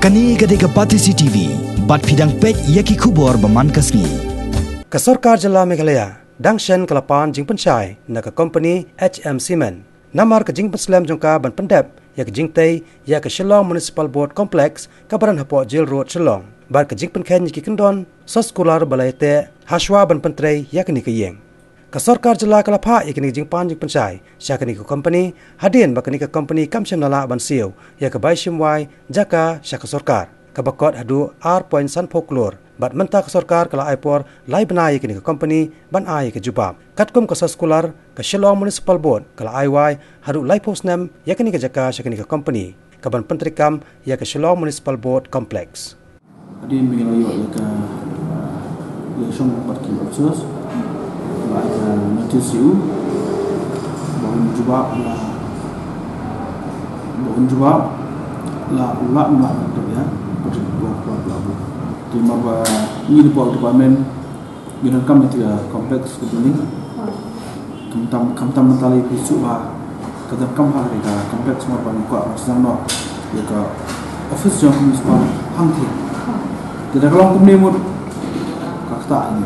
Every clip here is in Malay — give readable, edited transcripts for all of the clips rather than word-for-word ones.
Kani gadega pati CCTV, bat fidang pek yaki kubor baman kasni. Ke Sorkar Jala Meghalaya, Dangshen Kelapan Jingshai, naga company HM Cement. Namar ke Jingpen Slem jongka ban Pyndep, ya ke Jingtai, ya ke Shillong Municipal Board Complex, kabaran Hapo Jail Road Shillong. Bar ke Jingpen Ken yaki kendon, Soskolar Balayte, Hashwa ban Pentrei, ya ke ni ke Yeng. Ke Sorkar Jala Kelapa ya ke ni Jingpan Jingpenshai, sya ke ni ke company, hadin ba ke ni ke company Kamshem Nala ban Siu, ya ke Bai Shimwai, Jaka sya ke Sorkar. Kabakot hadu R.San Folklore, bat mentah ke Sorkar kala aipor lai benai ke ni ke company ban ai ke jubab. Katkum ke Soskolar ke Shillong Municipal Board kala aiwai hadu lai postnem ya ke ni ke Jaka sya ke ni ke company, kaban pentrikam ya ke Shillong Municipal Board Complex. Hadin mengilayo ya ke Shillong Parking Officers. Notice you bahun jubab la ulak ya berbuat terima ba ini department guna kami tiga kompleks keduni kamtam mentali pisu ba kadang kam hari ka kompleks ma ban ko sedang no ya ka office jam municipal hangti tidak kalau kumni mud kakta ini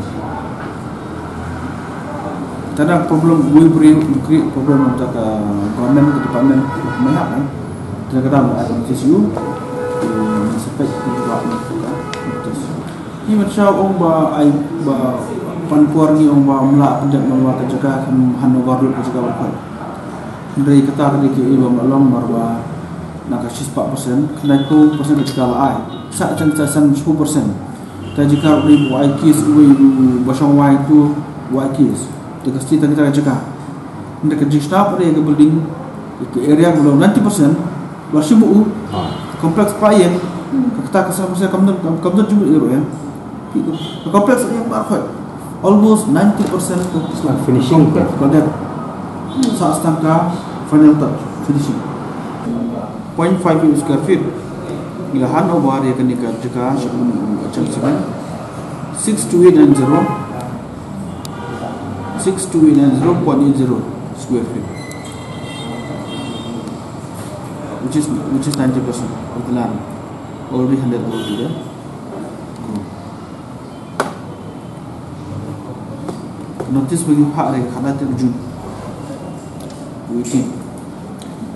kadang problem gue beri problem untuk government ke department banyak kan kadang ada isu sampai juga ini macam orang ba panpuar ni orang ba melak penjat melak kerja hanu baru kerja berkat dari kata tadi ke ibu malong marba nak kasih 4% kena itu persen kerja lai saat cengcasan 10% tapi jika ibu aikis ibu basang wai itu aikis dekasti kita jaga. Mereka jista pada yang building itu area belum 90% bersih bu. Kompleks klien kita kesal saya kamu juga ya. Kompleks yang berapa? Almost 90% to finishing. Kalau saat tangka final touch finishing. 0.5 square feet. Ilahan awar yang kini kerja macam semen 6290. 0.80 square feet, which is 90% of the land already handed over to them. Notice bagi hak mereka kena terjun. Waiting.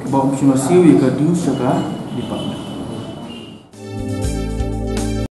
Bawa mesti masih mereka dius jaga department.